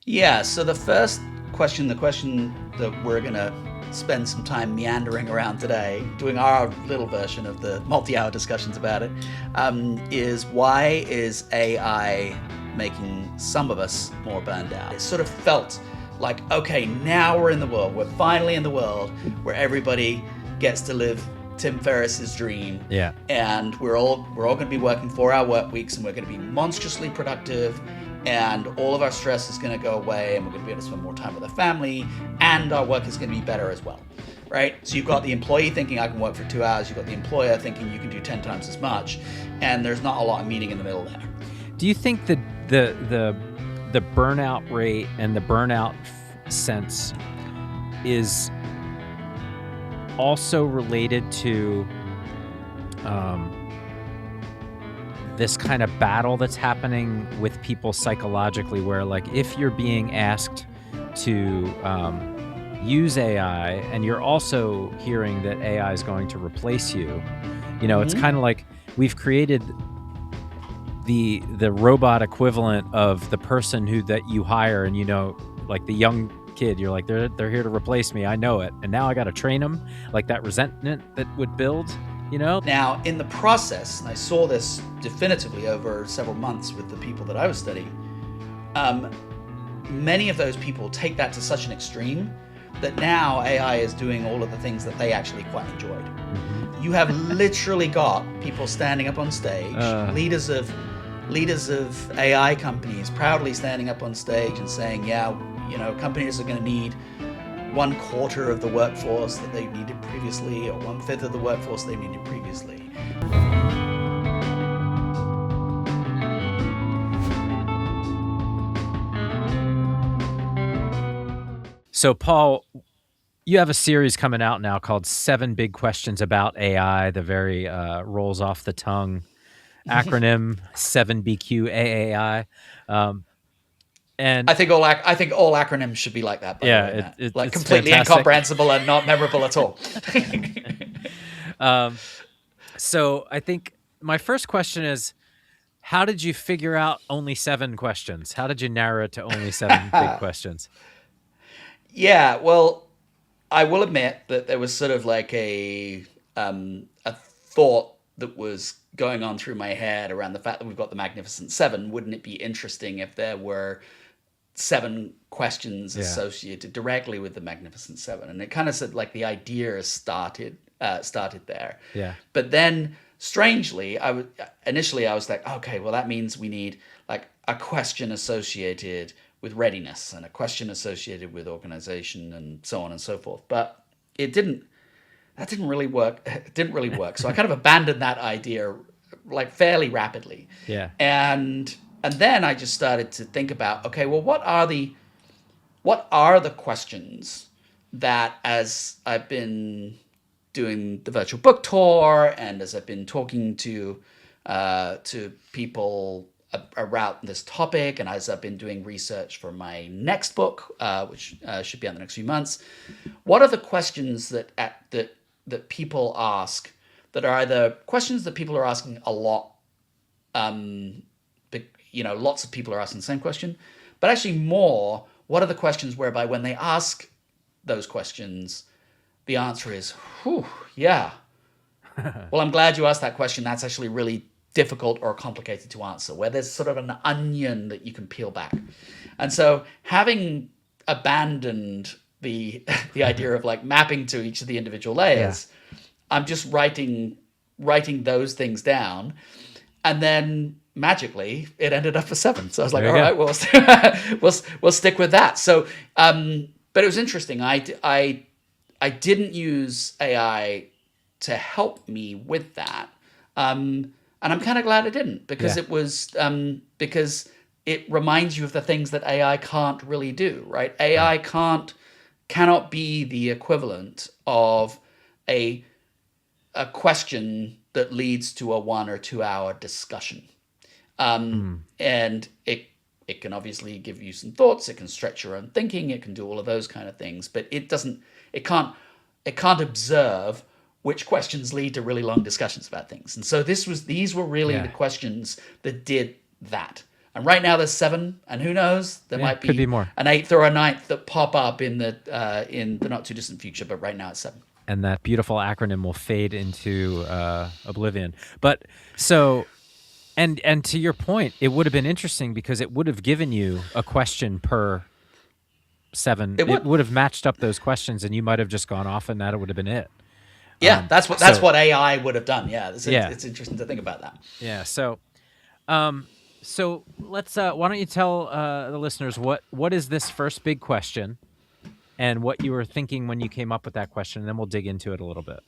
Yeah, so the question that we're going to spend some time meandering around today, doing our little version of the multi hour discussions about it, is why is AI making some of us more burned out? It sort of felt like, okay, now we're finally in the world where everybody gets to live Tim Ferriss's dream, Yeah. and we're all going to be working 4 hour work weeks, and we're going to be monstrously productive, and all of our stress is going to go away, and we're going to be able to spend more time with our family, and our work is going to be better as well, right? So you've got the employee thinking I can work for 2 hours, you've got the employer thinking you can do 10 times as much, and there's not a lot of meaning in the middle there. Do you think that the burnout rate and the burnout sense is also related to this kind of battle that's happening with people psychologically, where like if you're being asked to use AI and you're also hearing that AI is going to replace you, it's kind of like we've created the robot equivalent of the person that you hire, and like the young kid, you're like, they're here to replace me, I know it, and now I got to train them, like that resentment that would build. Now, in the process, and I saw this definitively over several months with the people that I was studying, many of those people take that to such an extreme that now AI is doing all of the things that they actually quite enjoyed. You have literally got people standing up on stage, leaders of AI companies proudly standing up on stage and saying, yeah, companies are going to need 1/4 of the workforce that they needed previously, or 1/5 of the workforce they needed previously. So, Paul, you have a series coming out now called 7 Big Questions About AI, the very rolls off the tongue acronym 7BQAAI. And I think all acronyms should be like that, by the way, Matt. it's completely fantastic. Incomprehensible and not memorable at all. So I think my first question is, how did you figure out only 7 questions? How did you narrow it to only 7 big questions? Yeah, well, I will admit that there was sort of like a thought that was going on through my head around the fact that we've got the Magnificent Seven. Wouldn't it be interesting if there were 7 questions associated directly with the Magnificent Seven? And it kind of said like the idea started there. Yeah. But then, strangely, initially I was like, okay, well that means we need like a question associated with readiness and a question associated with organization and so on and so forth. But that didn't really work. It didn't really work. So I kind of abandoned that idea like fairly rapidly. Yeah. And then I just started to think about, okay, well, what are the questions that, as I've been doing the virtual book tour and as I've been talking to people around this topic, and as I've been doing research for my next book, which should be out in the next few months, what are the questions that people ask that are either questions that people are asking a lot, lots of people are asking the same question, but actually more, what are the questions whereby when they ask those questions, the answer is, whew, yeah. Well, I'm glad you asked that question. That's actually really difficult or complicated to answer, where there's sort of an onion that you can peel back. And so having abandoned the idea of like mapping to each of the individual layers, I'm just writing those things down, and then magically it ended up for 7. So I was like, all right, well, we'll stick with that. So, but it was interesting. I didn't use AI to help me with that. And I'm kind of glad I didn't, because it was because it reminds you of the things that AI can't really do, right? AI cannot be the equivalent of a question that leads to a 1 or 2 hour discussion. And it can obviously give you some thoughts, it can stretch your own thinking, it can do all of those kind of things, but it can't observe which questions lead to really long discussions about things. And so these were really the questions that did that. And right now there's 7, and who knows, there Yeah, might could be be more. an 8th or a ninth that pop up in the not too distant future. But right now it's 7. And that beautiful acronym will fade into oblivion. But so, and to your point, it would have been interesting because it would have given you a question per 7. It It would. would have matched up those questions, and you might have just gone off, and that would have been it. Yeah, that's So what AI would have done. Yeah, yeah, it's interesting to think about that. yeah. So let's. Why don't you tell the listeners what is this first big question, and what you were thinking when you came up with that question, and then we'll dig into it a little bit.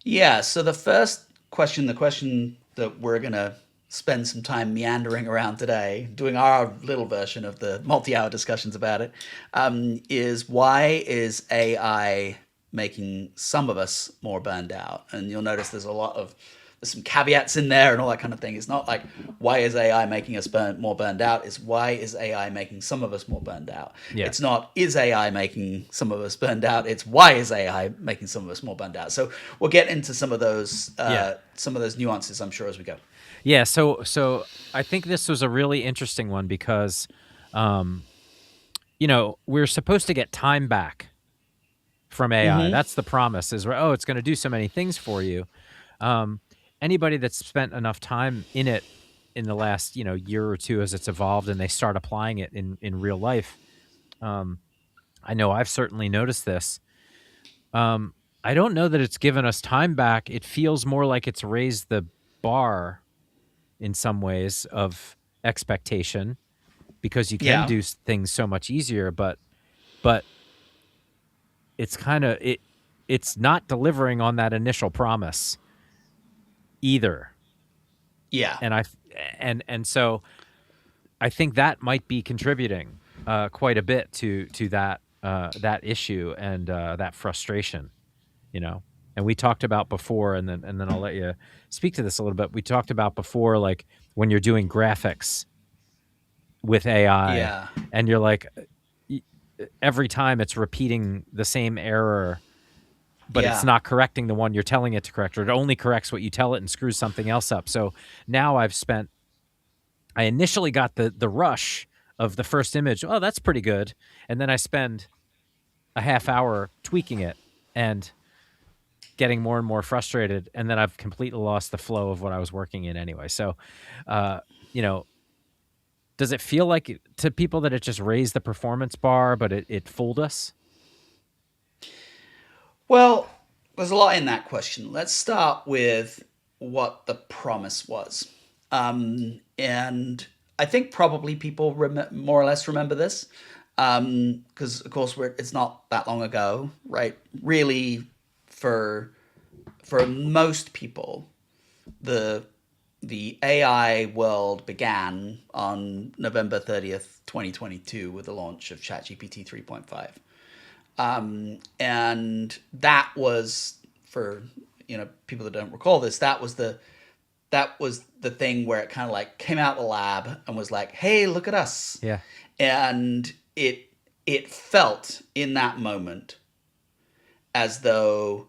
Yeah, so the first question, the question that we're going to spend some time meandering around today, doing our little version of the multi-hour discussions about it, is why is AI making some of us more burned out? And you'll notice there's some caveats in there and all that kind of thing. It's not like why is AI making us more burned out? It's why is AI making some of us more burned out? Yeah. It's not is AI making some of us burned out? It's why is AI making some of us more burned out? So we'll get into some of those nuances, I'm sure, as we go. Yeah. So I think this was a really interesting one because, we're supposed to get time back from AI. Mm-hmm. That's the promise. Is it's going to do so many things for you. Anybody that's spent enough time in it in the last year or two as it's evolved and they start applying it in real life, I know I've certainly noticed this. I don't know that it's given us time back. It feels more like it's raised the bar in some ways of expectation because you can do things so much easier, but it's kind of it's not delivering on that initial promise either. Yeah. And so I think that might be contributing quite a bit to that issue and that frustration, And we talked about before, and then I'll let you speak to this a little bit. We talked about before, like when you're doing graphics with AI, and you're like, every time it's repeating the same error, but it's not correcting the one you're telling it to correct, or it only corrects what you tell it and screws something else up. So now I initially got the rush of the first image. Oh, that's pretty good. And then I spend a half hour tweaking it and getting more and more frustrated. And then I've completely lost the flow of what I was working in anyway. So, does it feel like to people that it just raised the performance bar, but it fooled us? Well, there's a lot in that question. Let's start with what the promise was. And I think probably people more or less remember this because, of course, it's not that long ago, right? Really, for most people, the AI world began on November 30th, 2022 with the launch of ChatGPT 3.5. And that was, for people that don't recall this, that was the thing where it kind of like came out of the lab and was like, hey, look at us. Yeah. And it felt in that moment as though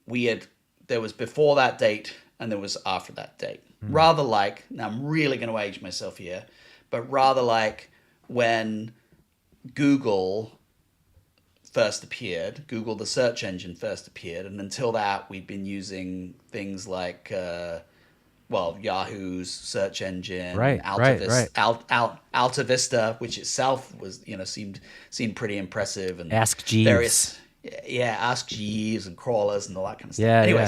there was before that date and there was after that date. Rather like, now I'm really going to age myself here, but rather like when Google first appeared, Google the search engine first appeared, and until that we'd been using things like Yahoo's search engine, right, Alta Vista, which itself was seemed pretty impressive, and Ask Jeeves. various Ask Jeeves and crawlers and all that kind of stuff. Yeah. Anyway,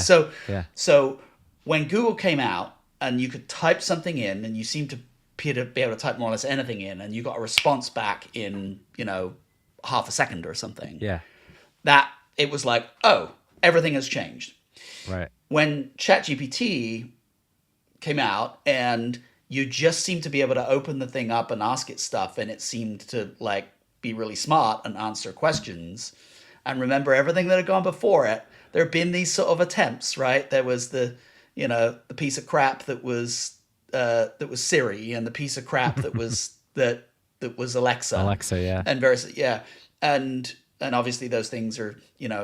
yeah. So when Google came out and you could type something in, and you seemed to be able to type more or less anything in, and you got a response back in half a second or something. Yeah. That it was like, oh, everything has changed. Right. When ChatGPT came out and you just seemed to be able to open the thing up and ask it stuff, and it seemed to like be really smart and answer questions and remember everything that had gone before it. There have been these sort of attempts, right? There was the piece of crap that was Siri, and the piece of crap that was that was Alexa. Alexa, yeah. And and obviously those things are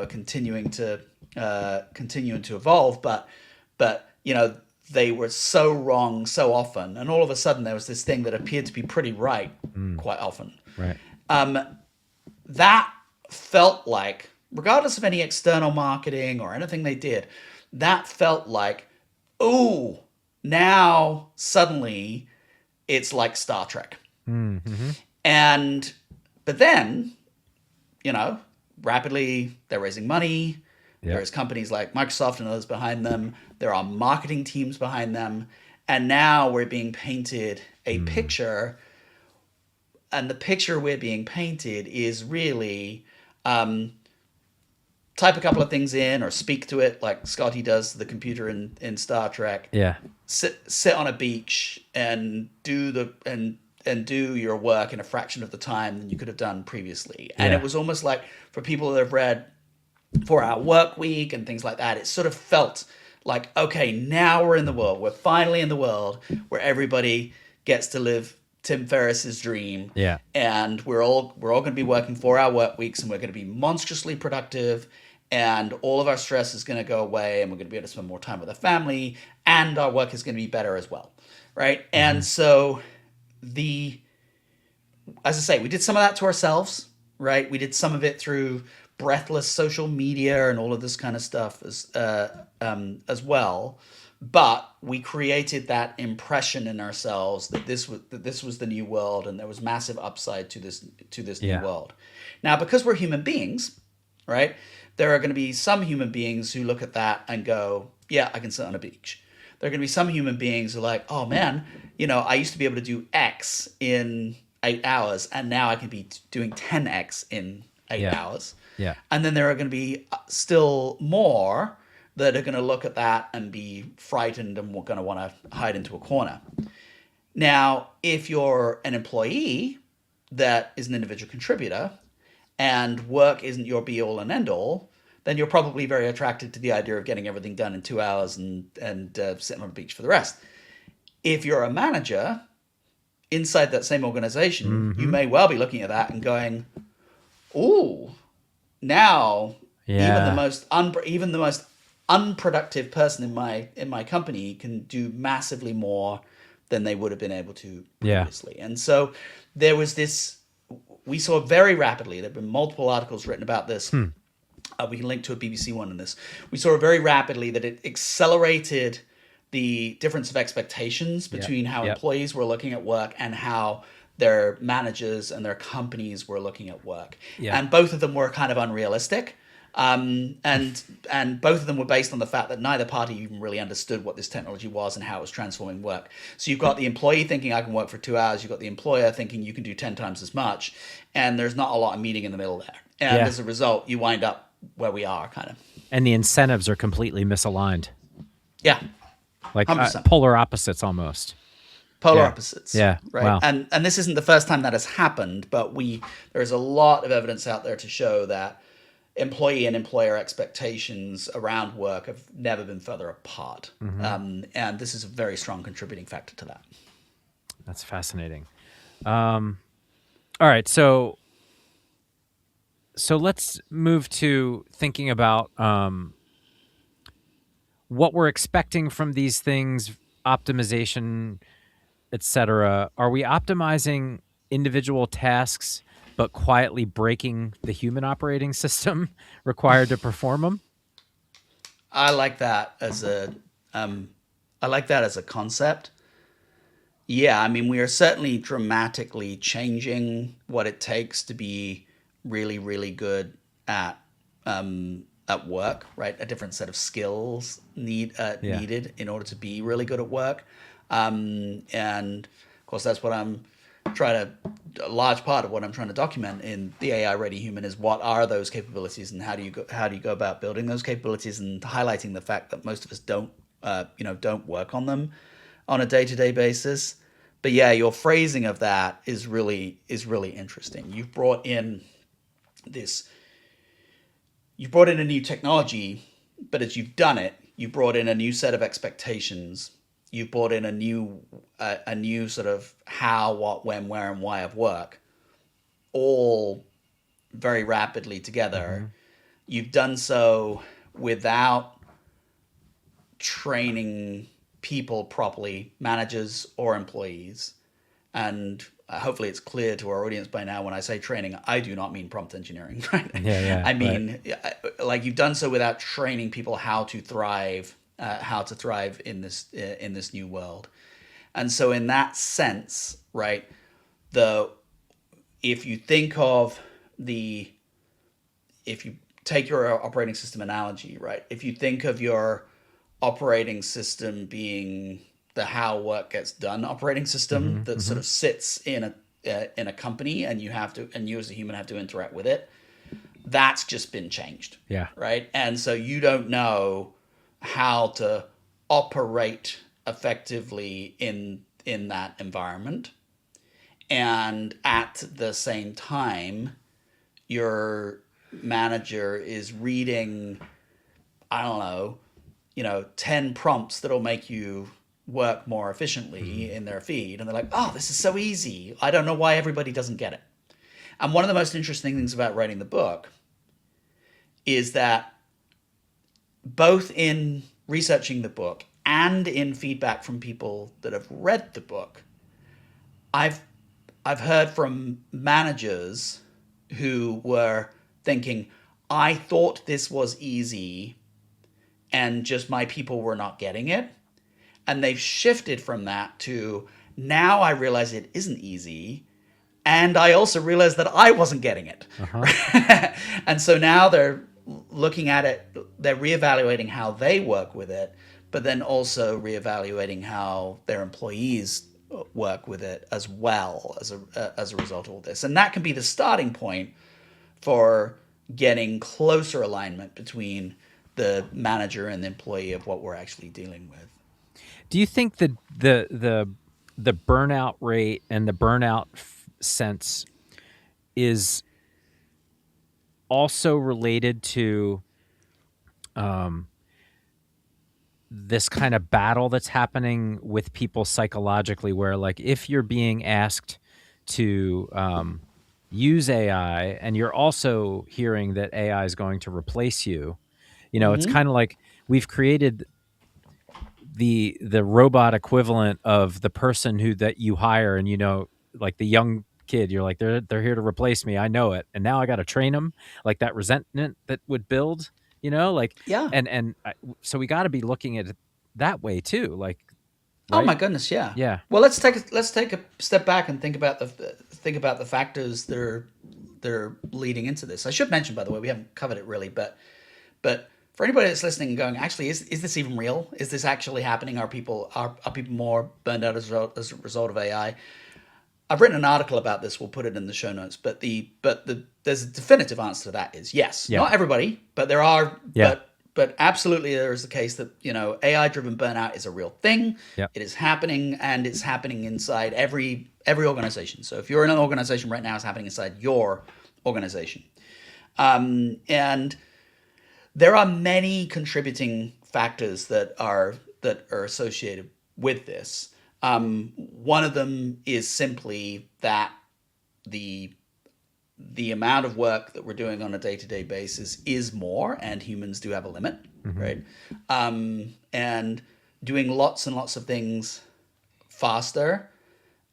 continuing to evolve, but they were so wrong so often, and all of a sudden there was this thing that appeared to be pretty right quite often. Right. That felt like, regardless of any external marketing or anything they did, that felt like, ooh, now suddenly it's like Star Trek. Mm-hmm. And, but then, rapidly they're raising money. Yeah. There's companies like Microsoft and others behind them. There are marketing teams behind them. And now we're being painted a picture. And the picture we're being painted is really type a couple of things in or speak to it like Scotty does to the computer in Star Trek. Yeah. Sit on a beach and do your work in a fraction of the time than you could have done previously. And Yeah. it was almost like, for people that have read 4-Hour Work Week and things like that, it sort of felt like, okay, now we're in the world. We're finally in the world where everybody gets to live Tim Ferriss's dream. Yeah. And we're all going to be working 4-hour work weeks, and we're going to be monstrously productive, and all of our stress is going to go away, and we're going to be able to spend more time with our family, and our work is going to be better as well. Right? And so as I say, we did some of that to ourselves, right? We did some of it through breathless social media and all of this kind of stuff as well. But we created that impression in ourselves that this was the new world, and there was massive upside to this new world. Now, because we're human beings, right? There are going to be some human beings who look at that and go, "Yeah, I can sit on a beach." There are going to be some human beings who are like, "Oh man, I used to be able to do X in 8 hours, and now I can be doing 10X in 8 hours." Yeah. And then there are going to be still more that are going to look at that and be frightened and going to want to hide into a corner. Now, if you're an employee that is an individual contributor and work isn't your be-all and end-all, then you're probably very attracted to the idea of getting everything done in 2 hours and sitting on the beach for the rest. If you're a manager inside that same organization, you may well be looking at that and going, ooh, now even the most unproductive person in my company can do massively more than they would have been able to previously. And so there was this, we saw very rapidly, there have been multiple articles written about this. We can link to a BBC one in this. We saw very rapidly that it accelerated the difference of expectations between how employees were looking at work and how their managers and their companies were looking at work. And both of them were kind of unrealistic. And both of them were based on the fact that neither party even really understood what this technology was and how it was transforming work. So you've got the employee thinking I can work for 2 hours. You've got the employer thinking you can do 10 times as much. And there's not a lot of meeting in the middle there. And as a result, you wind up where we are, kind of. And the incentives are completely misaligned. Yeah. Like polar opposites almost. Polar opposites. Yeah. Right. Wow. And this isn't the first time that has happened, but there is a lot of evidence out there to show that employee and employer expectations around work have never been further apart. And this is a very strong contributing factor to that. That's fascinating. All right. So let's move to thinking about what we're expecting from these things, optimization, etc. Are we optimizing individual tasks but quietly breaking the human operating system required to perform them? I like that as a concept. Yeah, I mean, we are certainly dramatically changing what it takes to be really, really good at work, right? A different set of skills needed in order to be really good at work. And of course, that's what a large part of what I'm trying to document in the AI Ready Human is what are those capabilities and how do you go about building those capabilities, and highlighting the fact that most of us don't work on them on a day-to-day basis. But yeah, your phrasing of that is really interesting. You've brought in a new technology, but as you've done it, you brought in a new set of expectations. You brought in a new sort of how, what, when, where, and why of work, all very rapidly together. You've done so without training people properly, managers or employees. And hopefully it's clear to our audience by now when I say training, I do not mean prompt engineering, right? Yeah, I right. mean, like you've done so without training people how to thrive in this new world. And so in that sense, right, the if you think of the if you take your operating system analogy, right, if you think of your operating system being the how work gets done operating system that sort of sits in a company, and you as a human have to interact with it, that's just been changed, Yeah. right? And so you don't know how to operate effectively in that environment, and at the same time your manager is reading, I don't know, 10 prompts that'll make you work more efficiently in their feed. And they're like, oh, this is so easy. I don't know why everybody doesn't get it. And one of the most interesting things about writing the book is that both in researching the book and in feedback from people that have read the book, I've heard from managers who were thinking, I thought this was easy and just my people were not getting it. And they've shifted from that to, now I realize it isn't easy. And I also realized that I wasn't getting it. And so now they're looking at it, they're reevaluating how they work with it, but then also reevaluating how their employees work with it as well as a result of all this. And that can be the starting point for getting closer alignment between the manager and the employee of what we're actually dealing with. Do you think that the burnout rate and the burnout sense is also related to this kind of battle that's happening with people psychologically, where like if you're being asked to use AI and you're also hearing that AI is going to replace you, it's kind of like we've created the robot equivalent of the person that you hire, and like the young kid, you're like, they're here to replace me, I know it, and now I got to train them, like that resentment that would build, like, Yeah. so we got to be looking at it that way too, like, Oh right? my goodness, yeah. Yeah. Well, let's take a step back and think about the factors that are leading into this. I should mention, by the way, we haven't covered it really, but for anybody that's listening and going, actually, is this even real? Is this actually happening? Are people more burned out as a result of AI? I've written an article about this. We'll put it in the show notes. But there's a definitive answer to that is yes. Yeah. Not everybody, but there are. Yeah. But absolutely, there is the case that AI-driven burnout is a real thing. Yeah. It is happening, and it's happening inside every organization. So if you're in an organization right now, it's happening inside your organization, and there are many contributing factors that are associated with this. One of them is simply that the amount of work that we're doing on a day-to-day basis is more, and humans do have a limit, right? And doing lots and lots of things faster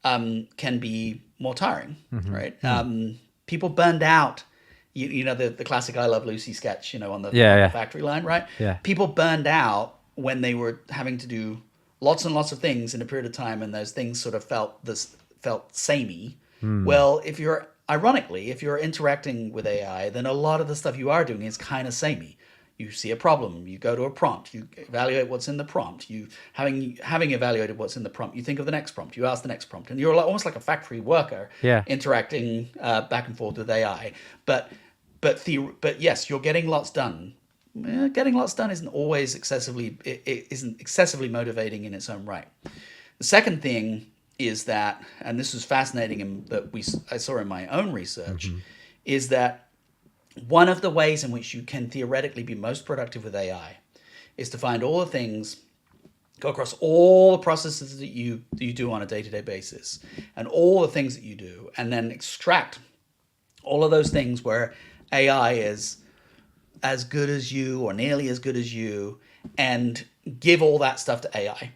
can be more tiring, right? People burned out. You know the classic "I Love Lucy" sketch, on the factory line, right? Yeah. People burned out when they were having to do lots and lots of things in a period of time, and those things sort of felt samey. Well, if you're interacting with AI, then a lot of the stuff you are doing is kind of samey. You see a problem, you go to a prompt, you evaluate what's in the prompt. You having evaluated what's in the prompt, you think of the next prompt, you ask the next prompt, and you're almost like a factory worker interacting back and forth with AI. But yes, you're getting lots done. Getting lots done isn't always excessively motivating in its own right. The second thing is that, and this was fascinating and that I saw in my own research, is that one of the ways in which you can theoretically be most productive with AI is to find all the things, go across all the processes that you do on a day-to-day basis and all the things that you do, and then extract all of those things where AI is as good as you or nearly as good as you, and give all that stuff to AI.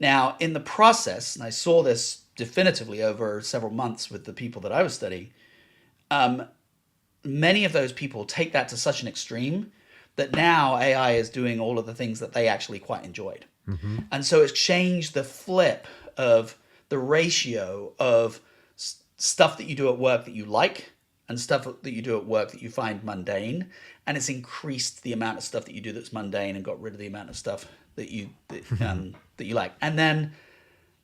Now, in the process, and I saw this definitively over several months with the people that I was studying, um, many of those people take that to such an extreme that now AI is doing all of the things that they actually quite enjoyed. Mm-hmm. And so it's changed the flip of the ratio of stuff that you do at work that you like and stuff that you do at work that you find mundane. And it's increased the amount of stuff that you do that's mundane and got rid of the amount of stuff that you like. And then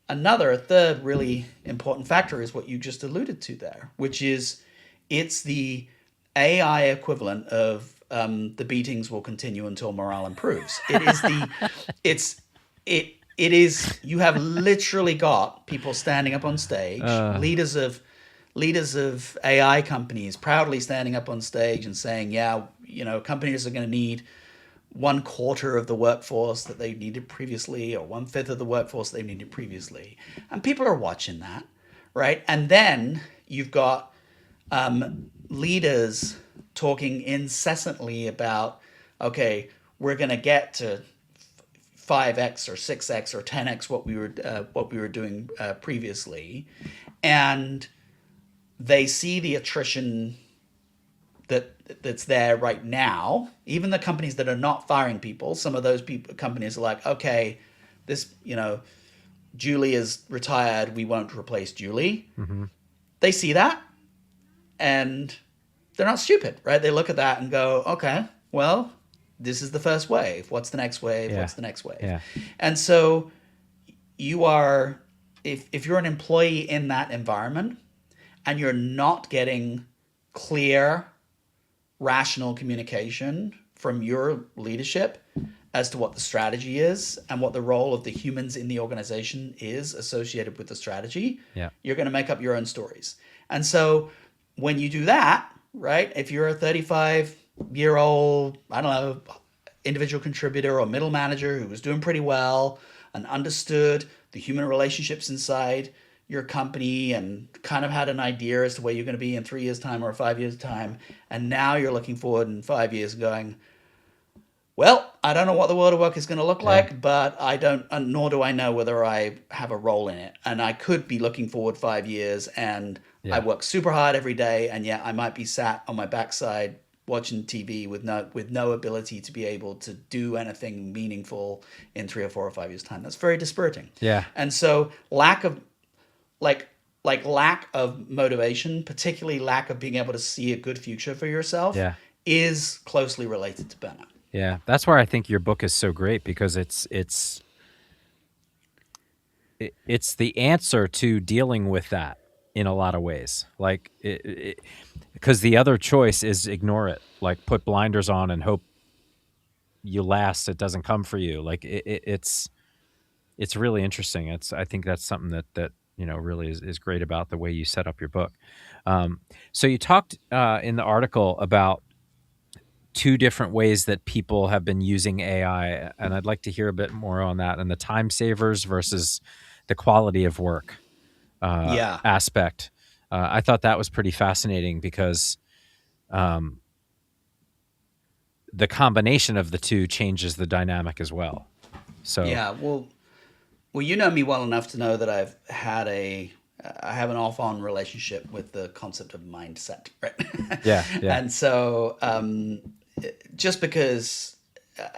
a third really important factor is what you just alluded to there, which is it's the AI equivalent of the beatings will continue until morale improves. It is the it's it is you have literally got people standing up on stage, leaders of AI companies proudly standing up on stage and saying, yeah, companies are going to need 1/4 of the workforce that they needed previously, or 1/5 of the workforce they needed previously. And people are watching that, right? And then you've got leaders talking incessantly about, okay, we're going to get to 5x or 6x or 10x what we were doing previously, and they see the attrition that's there right now. Even the companies that are not firing people, some of those companies are like, okay, this Julie is retired, we won't replace Julie. Mm-hmm. They see that, and they're not stupid, right? They look at that and go, okay, well, this is the first wave. What's the next wave? Yeah. What's the next wave? Yeah. And so you are, if you're an employee in that environment and you're not getting clear, rational communication from your leadership as to what the strategy is and what the role of the humans in the organization is associated with the strategy, you're going to make up your own stories. And so when you do that, right, if you're a 35-year-old, I don't know, individual contributor or middle manager who was doing pretty well and understood the human relationships inside your company and kind of had an idea as to where you're going to be in 3 years' time or 5 years' time, and now you're looking forward in 5 years going, well, I don't know what the world of work is going to look like, but I don't, nor do I know whether I have a role in it. And I could be looking forward 5 years, and I work super hard every day, and yet I might be sat on my backside watching TV with no ability to be able to do anything meaningful in 3 or 4 or 5 years' time. That's very dispiriting. Yeah. And so lack of motivation, particularly lack of being able to see a good future for yourself, is closely related to burnout. Yeah, that's where I think your book is so great, because it's the answer to dealing with that in a lot of ways. Like, because the other choice is ignore it, like put blinders on and hope you last. It doesn't come for you. Like it's really interesting. I think that's something that really is great about the way you set up your book. So you talked in the article about 2 different ways that people have been using AI, and I'd like to hear a bit more on that, and the time savers versus the quality of work aspect. I thought that was pretty fascinating, because the combination of the two changes the dynamic as well. So well, you know me well enough to know that I have an off-on relationship with the concept of mindset, right? Yeah. And so just because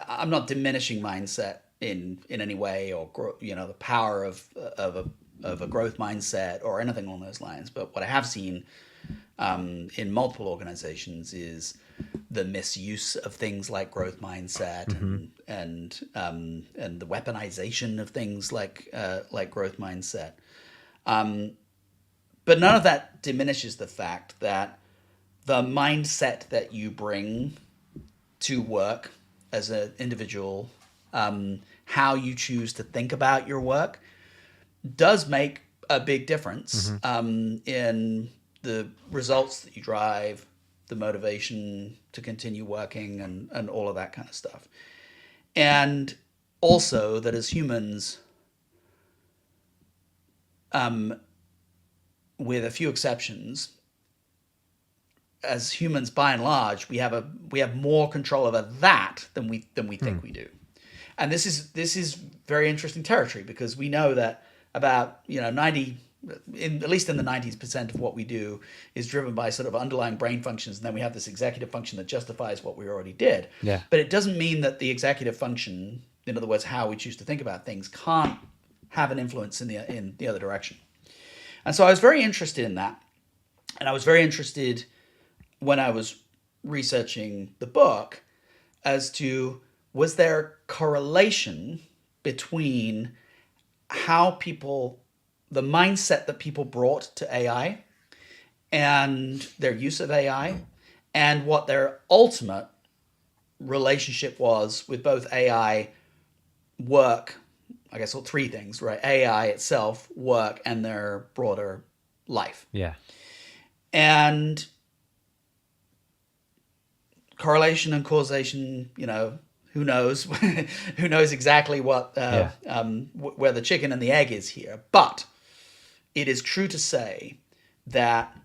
I'm not diminishing mindset in any way, or the power of a growth mindset or anything along those lines, but what I have seen in multiple organizations is the misuse of things like growth mindset and the weaponization of things like growth mindset. But none of that diminishes the fact that the mindset that you bring to work as an individual, how you choose to think about your work, does make a big difference in the results that you drive, the motivation to continue working, and all of that kind of stuff. And also that as humans, with a few exceptions, as humans by and large, we have more control over that than we think we do. And this is very interesting territory, because we know that about 90, at least in the 90% of what we do is driven by sort of underlying brain functions, and then we have this executive function that justifies what we already did. Yeah. But it doesn't mean that the executive function, in other words, how we choose to think about things, can't have an influence in the other direction. And so I was very interested in that, and I was very interested when I was researching the book as to, was there correlation between how people, the mindset that people brought to AI and their use of AI, and what their ultimate relationship was with both AI, work, I guess all three things, right? AI itself, work, and their broader life. Yeah. And correlation and causation, who knows? Who knows exactly what where the chicken and the egg is here? But it is true to say that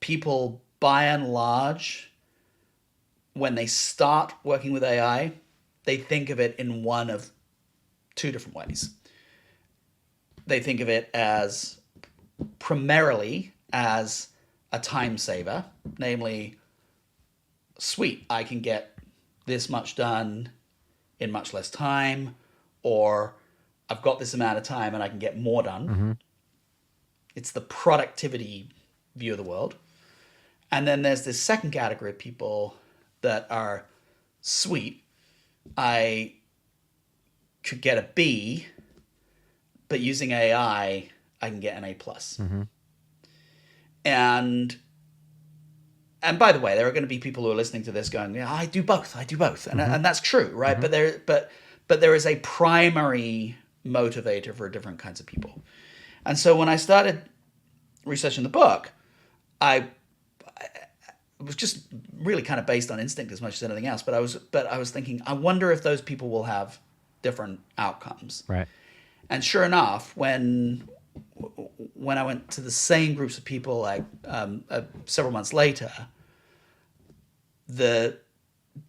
people, by and large, when they start working with AI, they think of it in one of two different ways. They think of it as primarily as a time saver, namely, sweet, I can get this much done in much less time, or I've got this amount of time and I can get more done. Mm-hmm. It's the productivity view of the world. And then there's this second category of people that are, sweet, I could get a B, but using AI, I can get an A+. Mm-hmm. And by the way, there are going to be people who are listening to this going, "Yeah, I do both. And that's true, right? Mm-hmm. But there is a primary motivator for different kinds of people. And so when I started researching the book, it was just really kind of based on instinct as much as anything else. But I was thinking, I wonder if those people will have different outcomes. Right. And sure enough, when I went to the same groups of people, like several months later,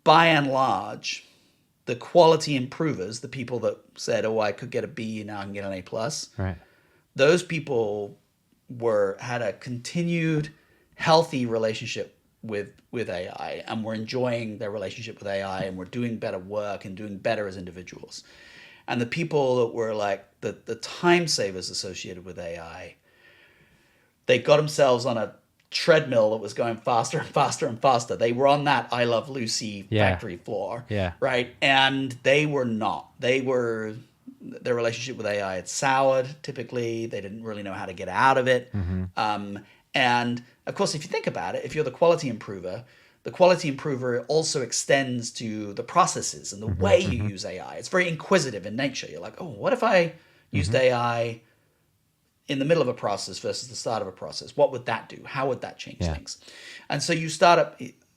by and large, the quality improvers, the people that said, "Oh, I could get a B, now I can get an A+," right, those people had a continued healthy relationship with AI, and were enjoying their relationship with AI, and were doing better work and doing better as individuals. And the people that were like the time savers associated with AI, they got themselves on a treadmill that was going faster and faster and faster. They were on that I Love Lucy factory floor, right? And they were not. Their relationship with AI had soured, typically. They didn't really know how to get out of it. Mm-hmm. And of course, if you think about it, if you're the quality improver, the quality improver also extends to the processes and the way you use AI. It's very inquisitive in nature. You're like, oh, what if I used AI in the middle of a process versus the start of a process? What would that do? How would that change things? And so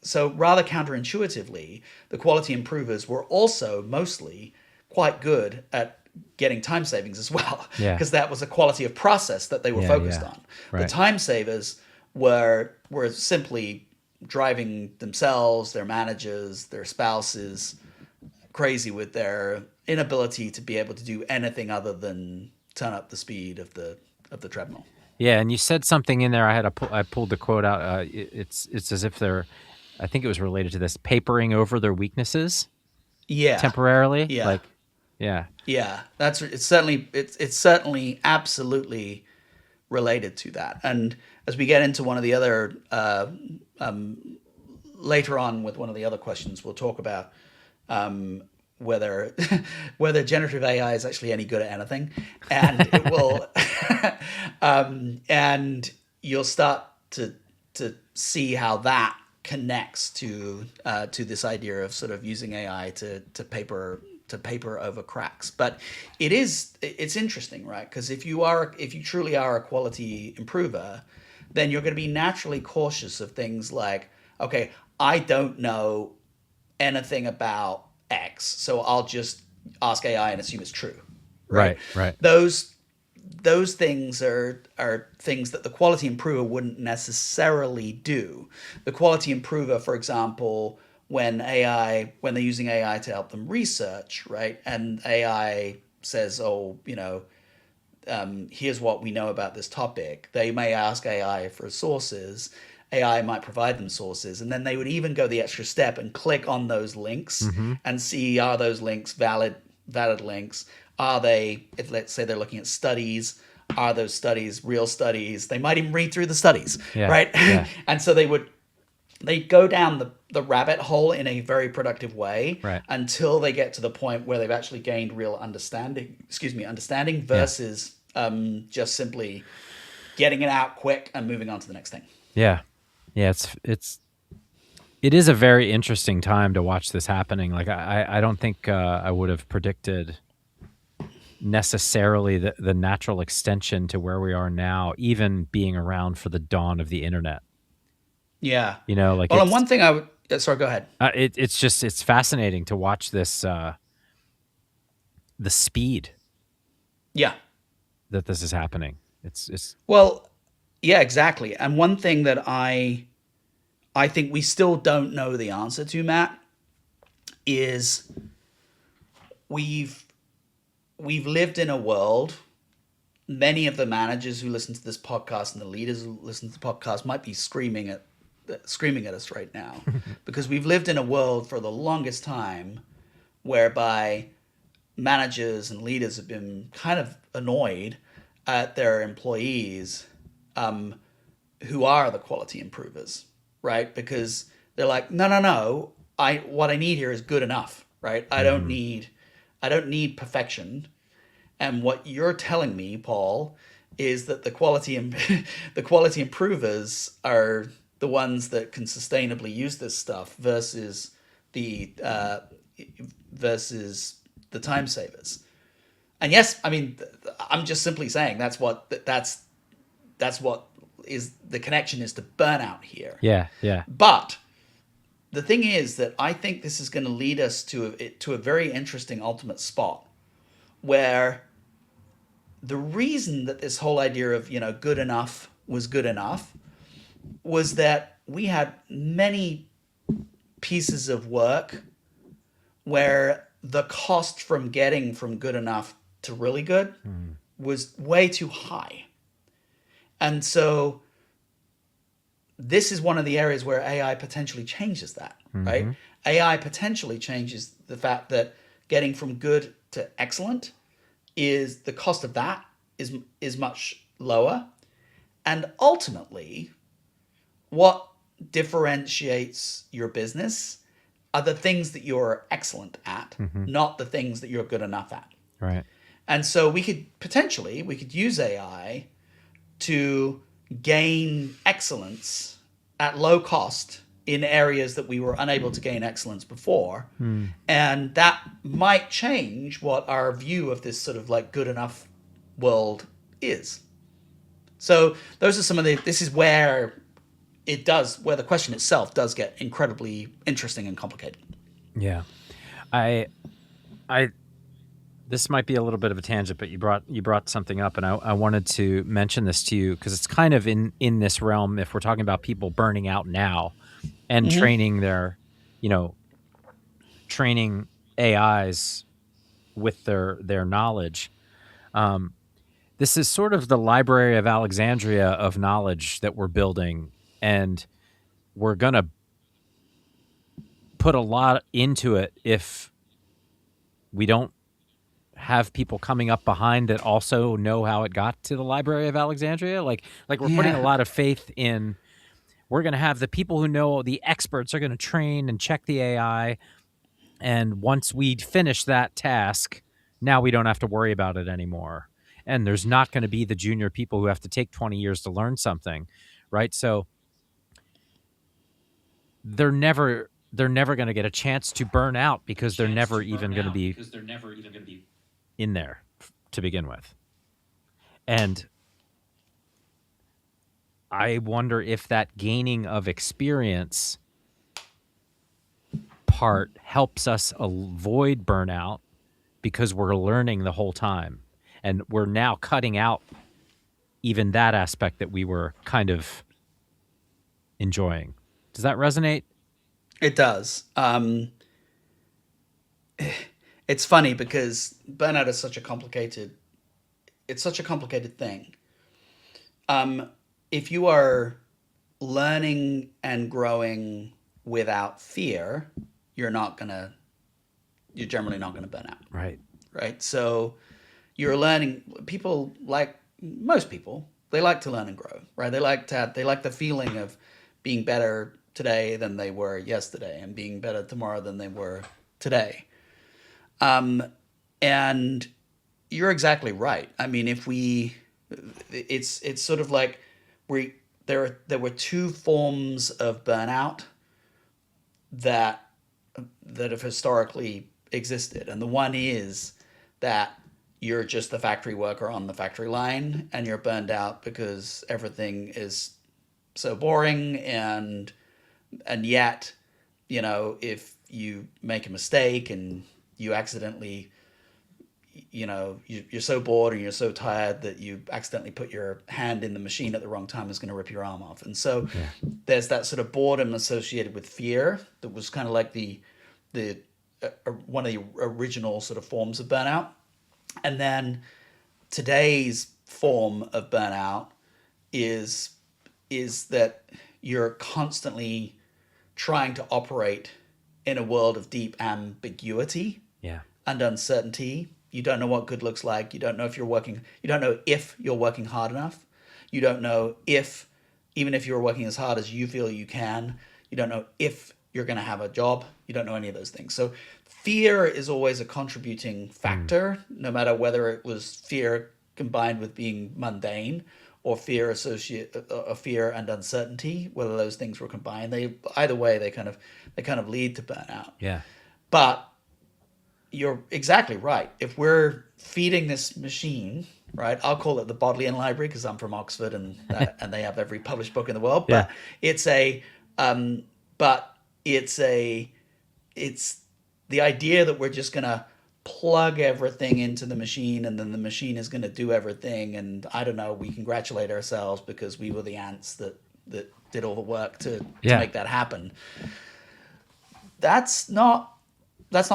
so rather counterintuitively, the quality improvers were also mostly quite good at getting time savings as well, because that was a quality of process that they were focused on. Right. The time savers were simply driving themselves, their managers, their spouses crazy with their inability to be able to do anything other than turn up the speed of the treadmill. Yeah, and you said something in there. I pulled the quote out. It's as if they're, I think it was related to this, papering over their weaknesses. Yeah. Temporarily. Yeah. Like, yeah. Yeah. It's certainly absolutely related to that. And as we get into one of the other later on with one of the other questions, we'll talk about whether generative AI is actually any good at anything, and it will, and you'll start to see how that connects to this idea of sort of using AI to paper over cracks. But it's interesting, right? Because if you truly are a quality improver, then you're going to be naturally cautious of things like, okay, I don't know anything about X, so I'll just ask AI and assume it's true. Right. Those things are things that the quality improver wouldn't necessarily do. The quality improver, for example, when they're using AI to help them research, right? And AI says, oh, here's what we know about this topic. They may ask AI for sources. AI might provide them sources, and then they would even go the extra step and click on those links Mm-hmm. and see, are those links valid links? Are they, if let's say they're looking at studies, are those studies real studies? They might even read through the studies, Yeah. right? Yeah. And so they go down the rabbit hole in a very productive way, Right. until they get to the point where they've actually gained real understanding versus just simply getting it out quick and moving on to the next thing. Yeah. Yeah. It is a very interesting time to watch this happening. Like I don't think I would have predicted necessarily the natural extension to where we are now, even being around for the dawn of the internet. Yeah. Like Well, and one thing I would, sorry, go ahead. It's fascinating to watch this, the speed Yeah. that this is happening. It's Well, yeah, exactly. And one thing that I think we still don't know the answer to, Matt, is we've lived in a world. Many of the managers who listen to this podcast and the leaders who listen to the podcast might be screaming at us right now, because we've lived in a world for the longest time whereby managers and leaders have been kind of annoyed at their employees, who are the quality improvers, right? Because they're like, no, what I need here is good enough, right? I don't need perfection. And what you're telling me, Paul, is that the quality improvers are the ones that can sustainably use this stuff versus the time savers. And yes, I mean, I'm just simply saying that's what is the connection is to burnout here. yeah. But the thing is that I think this is going to lead us to a very interesting ultimate spot, where the reason that this whole idea of good enough was good enough was that we had many pieces of work where the cost from getting from good enough to really good was way too high. And so this is one of the areas where AI potentially changes that, right? AI potentially changes the fact that getting from good to excellent is the cost of that is much lower. And ultimately, what differentiates your business are the things that you're excellent at, not the things that you're good enough at. Right. And so we could use AI to gain excellence at low cost in areas that we were unable to gain excellence before. And that might change what our view of this sort of like good enough world is. So those are some of this is where where the question itself does get incredibly interesting and complicated. Yeah. I this might be a little bit of a tangent, but you brought something up, and I wanted to mention this to you because it's kind of in this realm. If we're talking about people burning out now and training training AIs with their knowledge, this is sort of the Library of Alexandria of knowledge that we're building, and we're gonna put a lot into it if we don't have people coming up behind that also know how it got to the Library of Alexandria. Like we're putting a lot of faith in, we're going to have the people who know, the experts are going to train and check the AI. And once we finish that task, now we don't have to worry about it anymore. And there's not going to be the junior people who have to take 20 years to learn something. Right. So they're never going to get a chance to burn out because they're never even going to be in there to begin with. And I wonder if that gaining of experience part helps us avoid burnout because we're learning the whole time. And we're now cutting out even that aspect that we were kind of enjoying. Does that resonate? It does. It's funny because burnout is such a complicated. It's such a complicated thing. Um, if you are learning and growing without fear, you're not gonna. You're generally not gonna burn out, Right. right? So you're learning. People like most people, they like to learn and grow, right? They like the feeling of being better today than they were yesterday, and being better tomorrow than they were today. Um, and you're exactly right. I mean, if we, it's sort of like we there were two forms of burnout that have historically existed, and the one is that you're just the factory worker on the factory line, and you're burned out because everything is so boring, and yet, if you make a mistake and you accidentally, you're so bored and you're so tired that you accidentally put your hand in the machine at the wrong time, is going to rip your arm off. And so Yeah. there's that sort of boredom associated with fear that was kind of like the one of the original sort of forms of burnout. And then today's form of burnout is that you're constantly trying to operate in a world of deep ambiguity Yeah. and uncertainty. You don't know what good looks like. You don't know you don't know if you're working hard enough. You don't know if, even if you're working as hard as you feel you can, you don't know if you're going to have a job. You don't know any of those things. So fear is always a contributing factor, no matter whether it was fear combined with being mundane, or fear and uncertainty, whether those things were combined. Either way, they kind of lead to burnout. Yeah. But you're exactly right. If we're feeding this machine, right? I'll call it the Bodleian Library because I'm from Oxford, and they have every published book in the world. Yeah. But it's a um, but it's the idea that we're just gonna plug everything into the machine, and then the machine is gonna do everything. And I don't know. We congratulate ourselves because we were the ants that did all the work to Yeah. make that happen. That's not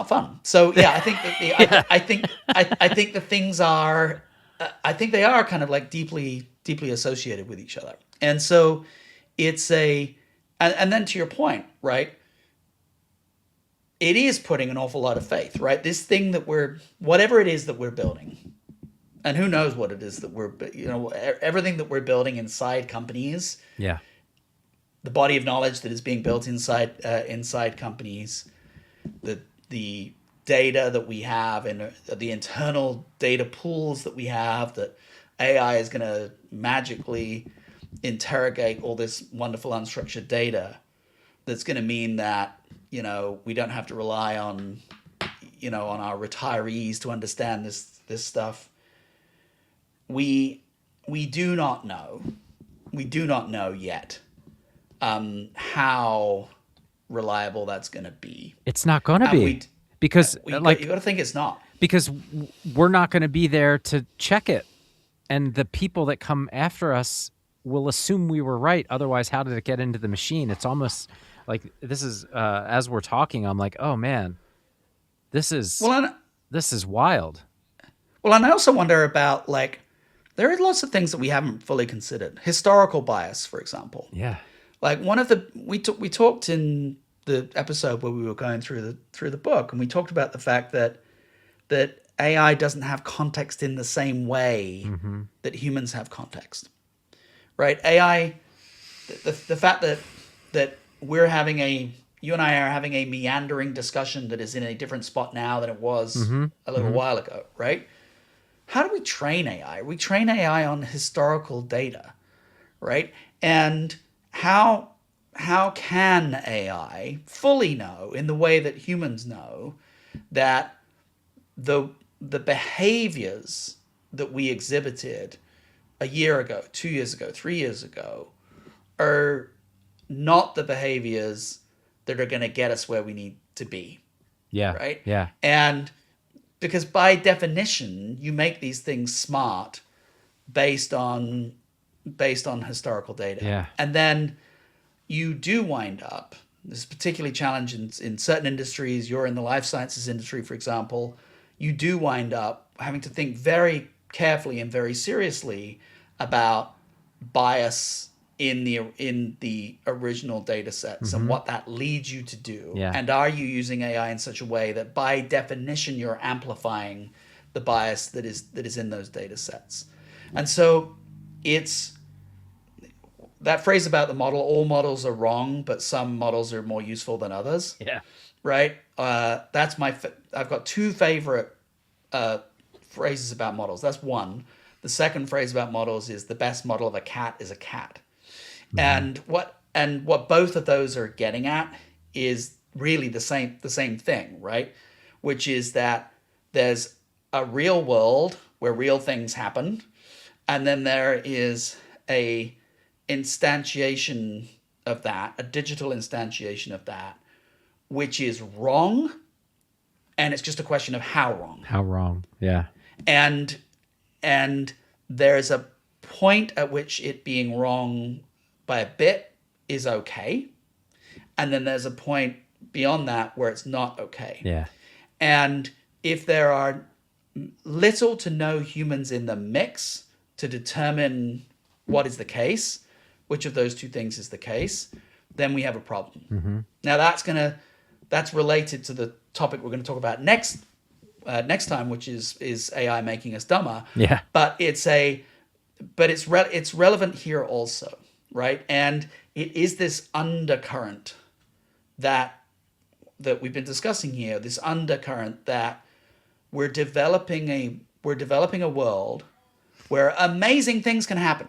fun. So yeah, I think that I think the things are, I think they are kind of like deeply associated with each other. And so it's and then to your point, right? It is putting an awful lot of faith, right? This thing that whatever it is that we're building, and who knows what it is that everything that we're building inside companies, Yeah. the body of knowledge that is being built inside companies, the data that we have, and the internal data pools that we have, that AI is going to magically interrogate all this wonderful unstructured data. That's going to mean that we don't have to rely on on our retirees to understand this stuff. We do not know. We do not know yet how reliable that's going to be. It's not going to And be because you got to think it's not. because we're not going to be there to check it, and the people that come after us will assume we were right. Otherwise, how did it get into the machine? It's almost like this is as we're talking, I'm like, oh man, this is wild. Well, and I also wonder about, like, there are lots of things that we haven't fully considered. Historical bias, for example. Yeah. Like one of the we talked in the episode where we were going through the book, and we talked about the fact that AI doesn't have context in the same way that humans have context. Right? AI, the fact that you and I are having a meandering discussion that is in a different spot now than it was a little while ago, right? How do we train AI? We train AI on historical data, right? And how can AI fully know, in the way that humans know, that the behaviors that we exhibited a year ago, 2 years ago, 3 years ago are not the behaviors that are going to get us where we need to be? Yeah. Right? Yeah. And because by definition, you make these things smart based on historical data. Yeah. And then you do wind up This is particularly challenging in certain industries. You're in the life sciences industry, for example. You do wind up having to think very carefully and very seriously about bias in the original data sets and what that leads you to do. Yeah. And are you using AI in such a way that by definition you're amplifying the bias that is in those data sets? And so it's that phrase about the model, all models are wrong, but some models are more useful than others. Yeah. Right? That's I've got two favorite phrases about models. That's one. The second phrase about models is the best model of a cat is a cat. And what both of those are getting at is really the same thing, right? Which is that there's a real world where real things happen, and then there is a instantiation of that, a digital instantiation of that, which is wrong, and it's just a question of how wrong. How wrong? Yeah. And there's a point at which it being wrong by a bit is okay, and then there's a point beyond that where it's not okay. Yeah. And if there are little to no humans in the mix to determine what is the case, which of those two things is the case, then we have a problem. Now that's related to the topic we're going to talk about next time, which is AI making us dumber. Yeah. But it's relevant here also, right? And it is this undercurrent that we've been discussing here. This undercurrent that we're developing a world where amazing things can happen,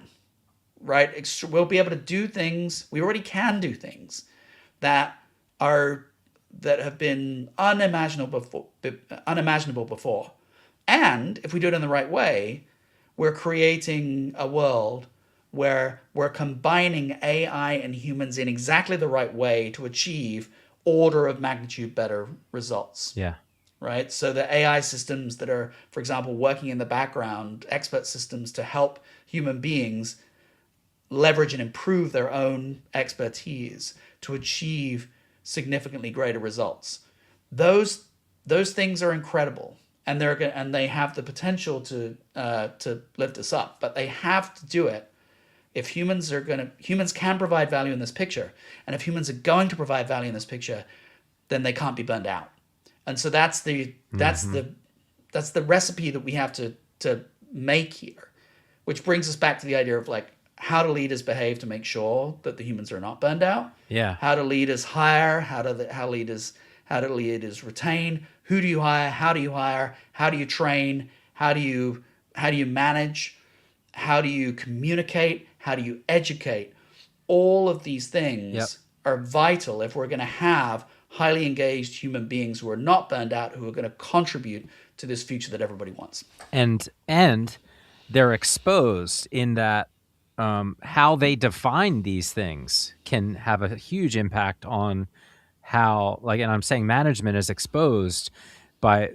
right? We'll be able to do things. We already can do things that have been unimaginable before. And if we do it in the right way, we're creating a world where we're combining AI and humans in exactly the right way to achieve order of magnitude better results. Yeah. Right? So the AI systems that are, for example, working in the background, expert systems to help human beings leverage and improve their own expertise to achieve significantly greater results. Those things are incredible, and they have the potential to lift us up, but they have to do it if humans can provide value in this picture, and if humans are going to provide value in this picture, then they can't be burned out. And so that's the recipe that we have to make here, which brings us back to the idea of like, how do leaders behave to make sure that the humans are not burned out? Yeah. How do leaders hire? How do leaders retain? Who do you hire? How do you hire? How do you train? How do you manage? How do you communicate? How do you educate? All of these things are vital if we're going to have highly engaged human beings who are not burned out, who are going to contribute to this future that everybody wants. And they're exposed in that how they define these things can have a huge impact on how, like, and I'm saying management is exposed by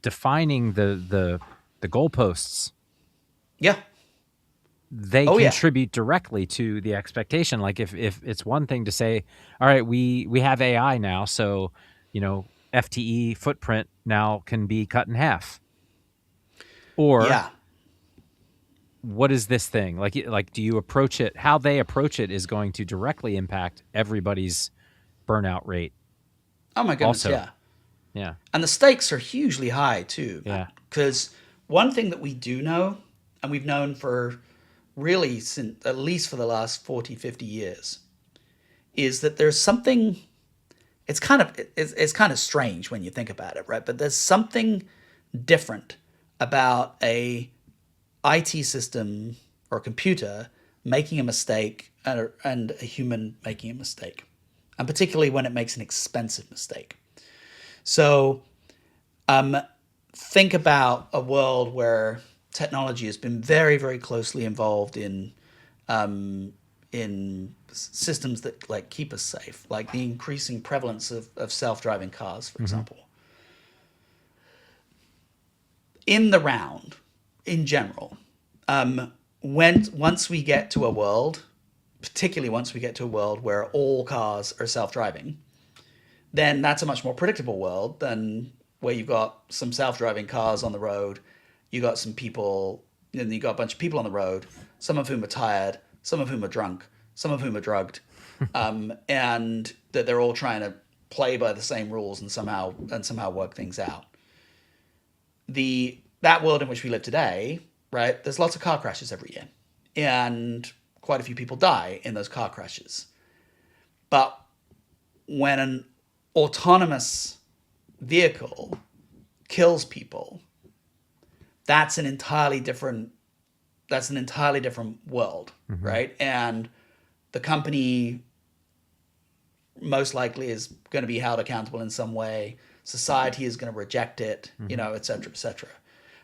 defining the goalposts. Yeah. They contribute directly to the expectation. Like if it's one thing to say, all right, we have AI now, so, FTE footprint now can be cut in half. Or what is this thing? Like, do you approach it? How they approach it is going to directly impact everybody's burnout rate. Oh my goodness, also. yeah. Yeah. And the stakes are hugely high too. Yeah. Because one thing that we do know, and we've known for really since at least for the last 40, 50 years, is that there's something, it's kind of strange when you think about it, right? But there's something different about a IT system or a computer making a mistake and a human making a mistake, and particularly when it makes an expensive mistake. So think about a world where technology has been very, very closely involved in systems that like keep us safe, like the increasing prevalence of self-driving cars, for example. In the round, in general, once we get to a world, particularly once we get to a world where all cars are self-driving, then that's a much more predictable world than where you've got some self-driving cars on the road, you got some people, and you got a bunch of people on the road, some of whom are tired, some of whom are drunk, some of whom are drugged, and that they're all trying to play by the same rules and somehow work things out. That world in which we live today, right? There's lots of car crashes every year, and quite a few people die in those car crashes. But when an autonomous vehicle kills people, that's an entirely different world, right? And the company most likely is going to be held accountable in some way. Society is going to reject it, et cetera, et cetera.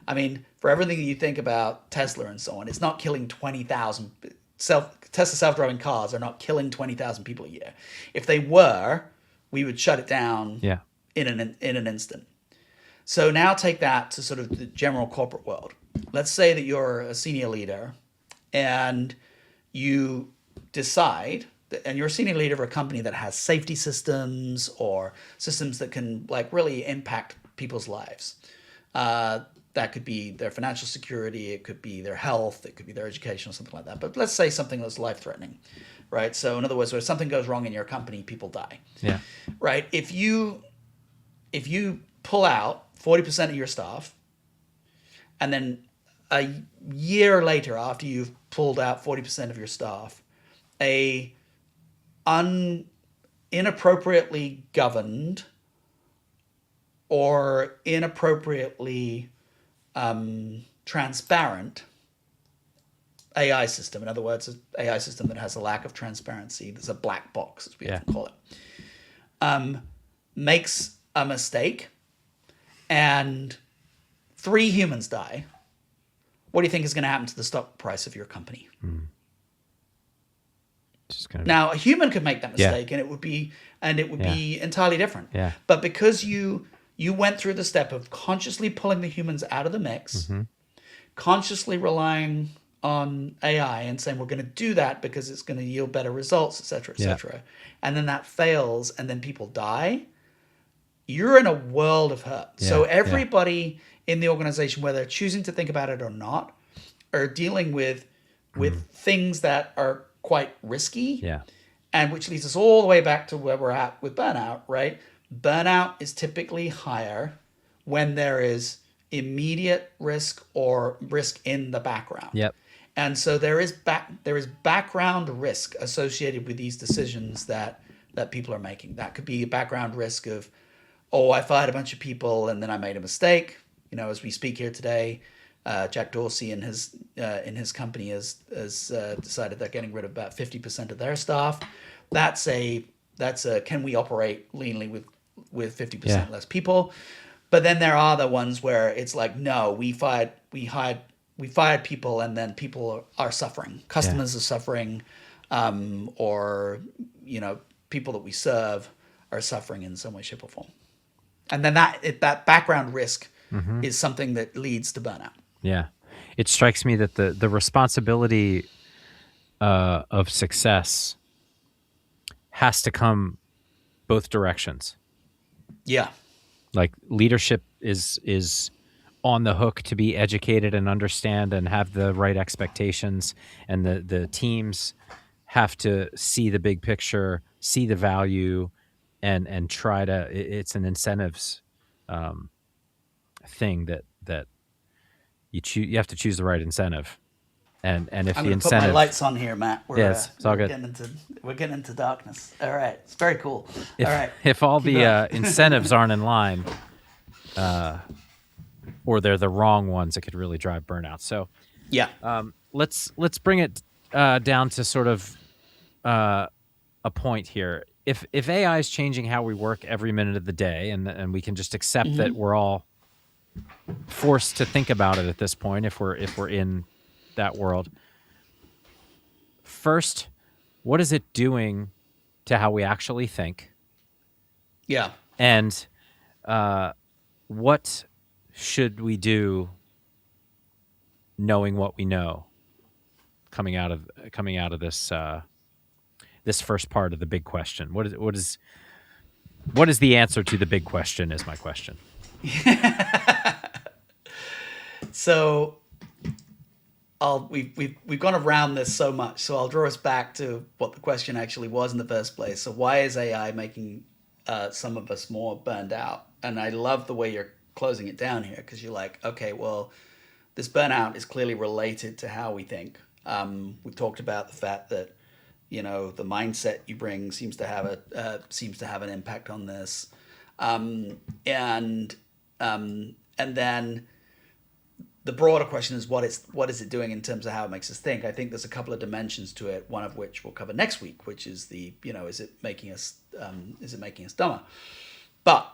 I mean, for everything that you think about Tesla and so on, it's not killing 20,000 Tesla self-driving cars are not killing 20,000 people a year. If they were, we would shut it down in an instant. So now take that to sort of the general corporate world. Let's say that you're a senior leader and you decide and you're a senior leader of a company that has safety systems or systems that can like really impact people's lives. That could be their financial security, it could be their health, it could be their education or something like that. But let's say something that's life-threatening, right? So in other words, if something goes wrong in your company, people die. Yeah. Right? If you pull out 40% of your staff, and then a year later, after you've pulled out 40% of your staff, a inappropriately governed or inappropriately transparent AI system, in other words, an AI system that has a lack of transparency, there's a black box, as we often call it, makes a mistake and 3 humans die, what do you think is going to happen to the stock price of your company? Now, a human could make that mistake, and it would be entirely different. Yeah. But because you went through the step of consciously pulling the humans out of the mix, consciously relying on AI and saying we're going to do that because it's going to yield better results, et cetera, and then that fails, and then people die, you're in a world of hurt. So everybody in the organization, whether they're choosing to think about it or not, are dealing with things that are quite risky, and which leads us all the way back to where we're at with burnout, right? Burnout is typically higher when there is immediate risk or risk in the background. Yep. And so there is background risk associated with these decisions that people are making. That could be a background risk of, I fired a bunch of people and then I made a mistake. As we speak here today, Jack Dorsey in his company has decided they're getting rid of about 50% of their staff. That's a can we operate leanly with 50% less people? But then there are the ones where it's like, no, we fired people and then people are suffering. Customers are suffering, or people that we serve are suffering in some way, shape, or form. And then that background risk is something that leads to burnout. Yeah. It strikes me that the responsibility of success has to come both directions. Yeah. Like leadership is on the hook to be educated and understand and have the right expectations, and the teams have to see the big picture, see the value, and try to. It's an incentives thing that you have to choose the right incentive, and if I'm the going to put incentive, my lights on here, Matt. Yes, it's all good. We're getting into darkness. All right, it's very cool. If, all right, if all the incentives aren't in line, or they're the wrong ones, it could really drive burnout. So let's bring it down to sort of a point here. If AI is changing how we work every minute of the day, and we can just accept that we're all forced to think about it at this point, if we're in that world. First, what is it doing to how we actually think? Yeah. And what should we do knowing what we know coming out of this this first part of the big question? What is What is the answer to the big question is my question. So we've gone around this so much, so I'll draw us back to what the question actually was in the first place. So why is AI making some of us more burned out? And I love the way you're closing it down here, because you're like, okay, well, this burnout is clearly related to how we think. We've talked about the fact that the mindset you bring seems to have an impact on this, and then the broader question is what is it doing in terms of how it makes us think? I think there's a couple of dimensions to it. One of which we'll cover next week, which is is it making us dumber? But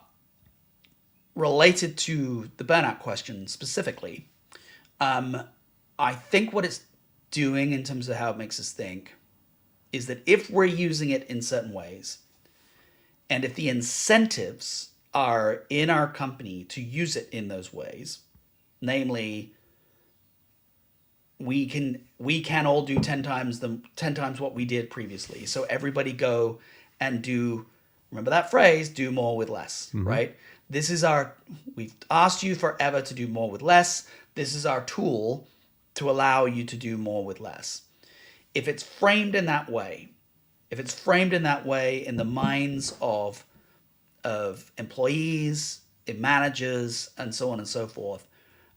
related to the burnout question specifically, I think what it's doing in terms of how it makes us think is that if we're using it in certain ways, and if the incentives are in our company to use it in those ways, namely, we can all do 10 times what we did previously. So everybody go and remember that phrase, do more with less, right? We've asked you forever to do more with less. This is our tool to allow you to do more with less. If it's framed in that way, in the minds of employees, managers, and so on and so forth,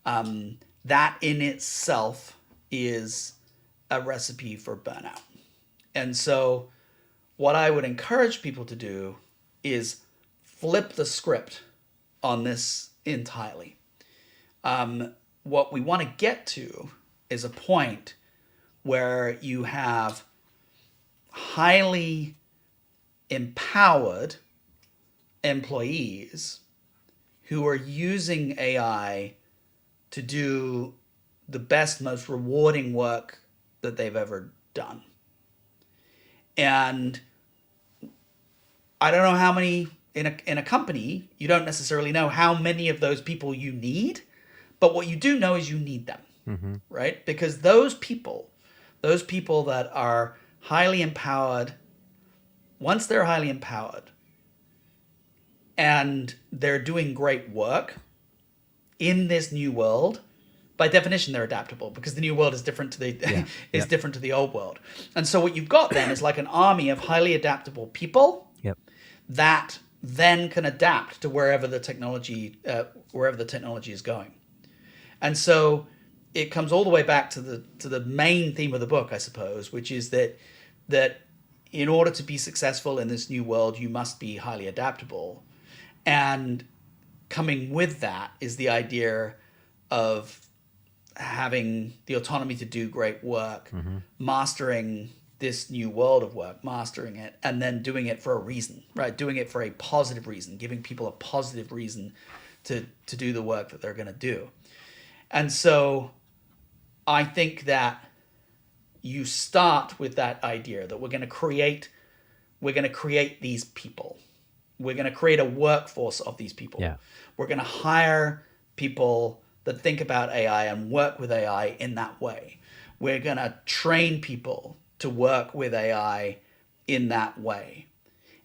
that in itself is a recipe for burnout. And so what I would encourage people to do is flip the script on this entirely. What we want to get to is a point where you have highly empowered employees who are using AI to do the best, most rewarding work that they've ever done. And I don't know how many in a company, you don't necessarily know how many of those people you need, but what you do know is you need them, right? Because those people that are highly empowered, once they're highly empowered and they're doing great work in this new world, by definition, they're adaptable, because the new world is different to different to the old world. And so what you've got then is like an army of highly adaptable people that then can adapt to wherever the technology is going. And so it comes all the way back to the main theme of the book, I suppose, which is that in order to be successful in this new world, you must be highly adaptable. And coming with that is the idea of having the autonomy to do great work, mastering this new world of work, mastering it, and then doing it for a reason, right? Doing it for a positive reason, giving people a positive reason to do the work that they're going to do. And so I think that you start with that idea that we're going to create these people. We're going to create a workforce of these people. Yeah. We're going to hire people that think about AI and work with AI in that way. We're going to train people to work with AI in that way.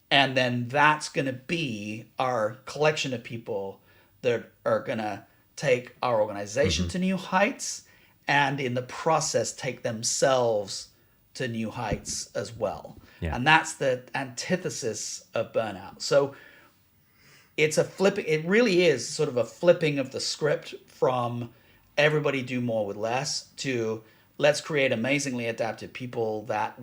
And then that's going to be our collection of people that are going to take our organization to new heights, and in the process take themselves to new heights as well. Yeah. And that's the antithesis of burnout. So it really is sort of a flipping of the script from everybody do more with less to let's create amazingly adapted people that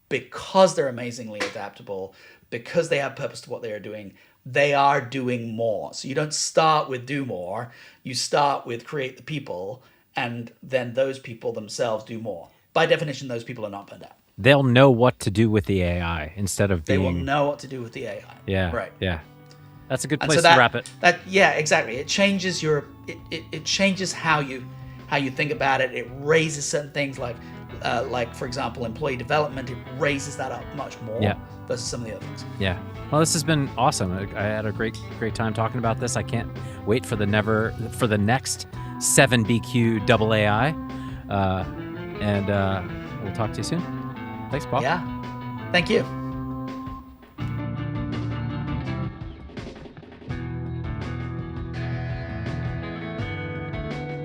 because they're amazingly adaptable, because they have purpose to what they are doing, they are doing more. So you don't start with do more, you start with create the people, and then those people themselves do more. By definition, those people are not burned out. They'll know what to do with the AI instead of being... They will know what to do with the AI. Yeah. Right. Yeah. That's a good place to wrap it. Yeah, exactly. It changes it changes how you think about it. It raises certain things like for example, employee development. It raises that up much more versus some of the other things. Yeah. Well, this has been awesome. I had a great time talking about this. I can't wait for the next 7BQ double AI. And we'll talk to you soon. Thanks, Paul. Yeah. Thank you.